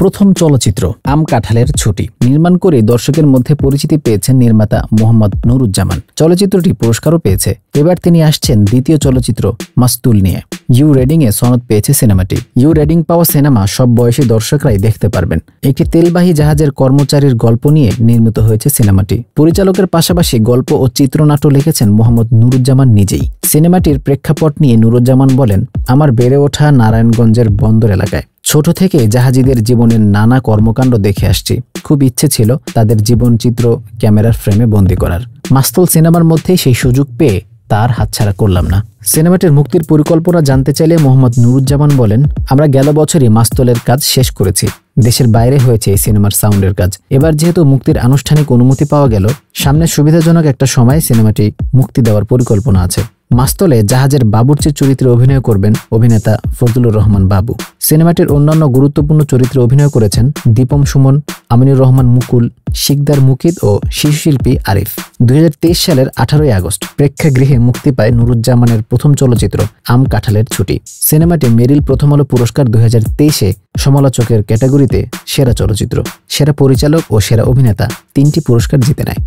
প্রথম চলচ্চিত্র আম কাঁঠালের ছুটি নির্মাণ করে দর্শকের মধ্যে পরিচিতি পেয়েছেন নির্মাতা মোহাম্মদ নুরুজ্জামান। চলচ্চিত্রটি পুরস্কারও পেয়েছে। এবার তিনি আসছেন দ্বিতীয় চলচ্চিত্র মাস্তুল নিয়ে। ইউ রেডিং এ সনদ পেয়েছে সিনেমাটি। ইউ রেডিং পাওয়া সিনেমা সব বয়সী দর্শকরাই দেখতে পারবেন। একটি তেলবাহী জাহাজের কর্মচারীর গল্প নিয়ে নির্মিত হয়েছে সিনেমাটি। পরিচালকের পাশাপাশি গল্প ও চিত্রনাট্য লিখেছেন মোহাম্মদ নুরুজ্জামান নিজেই। সিনেমাটির প্রেক্ষাপট নিয়ে নুরুজ্জামান বলেন, আমার বেড়ে ওঠা নারায়ণগঞ্জের বন্দর এলাকায়। ছোট থেকে জাহাজিদের জীবনের নানা কর্মকাণ্ড দেখে আসছি। খুব ইচ্ছে ছিল তাদের জীবনচিত্র ক্যামেরার ফ্রেমে বন্দি করার। মাস্তুল সিনেমার মধ্যেই সেই সুযোগ পেয়ে তার হাতছাড়া করলাম না। সিনেমাটির মুক্তির পরিকল্পনা জানতে চাইলে মোহাম্মদ নুরুজ্জামান বলেন, আমরা গেল বছরই মাস্তুলের কাজ শেষ করেছি। দেশের বাইরে হয়েছে এই সিনেমার সাউন্ডের কাজ। এবার যেহেতু মুক্তির আনুষ্ঠানিক অনুমতি পাওয়া গেল, সামনে সুবিধাজনক একটা সময় সিনেমাটি মুক্তি দেওয়ার পরিকল্পনা আছে। মাস্তুলে জাহাজের বাবুর্চির চরিত্রে অভিনয় করবেন অভিনেতা ফজলুর রহমান বাবু। সিনেমাটির অন্যান্য গুরুত্বপূর্ণ চরিত্রে অভিনয় করেছেন দীপম সুমন, আমিনুর রহমান মুকুল, শিকদার মুকিদ ও শিশুশিল্পী আরিফ। 2023 সালের 18 আগস্ট প্রেক্ষাগৃহে মুক্তি পায় নুরুজ্জামানের প্রথম চলচ্চিত্র আম কাঁঠালের ছুটি। সিনেমাটি মেরিল প্রথম আলো পুরস্কার 2023-এ সমালোচকের ক্যাটাগরিতে সেরা চলচ্চিত্র, সেরা পরিচালক ও সেরা অভিনেতা 3টি পুরস্কার জিতে নেয়।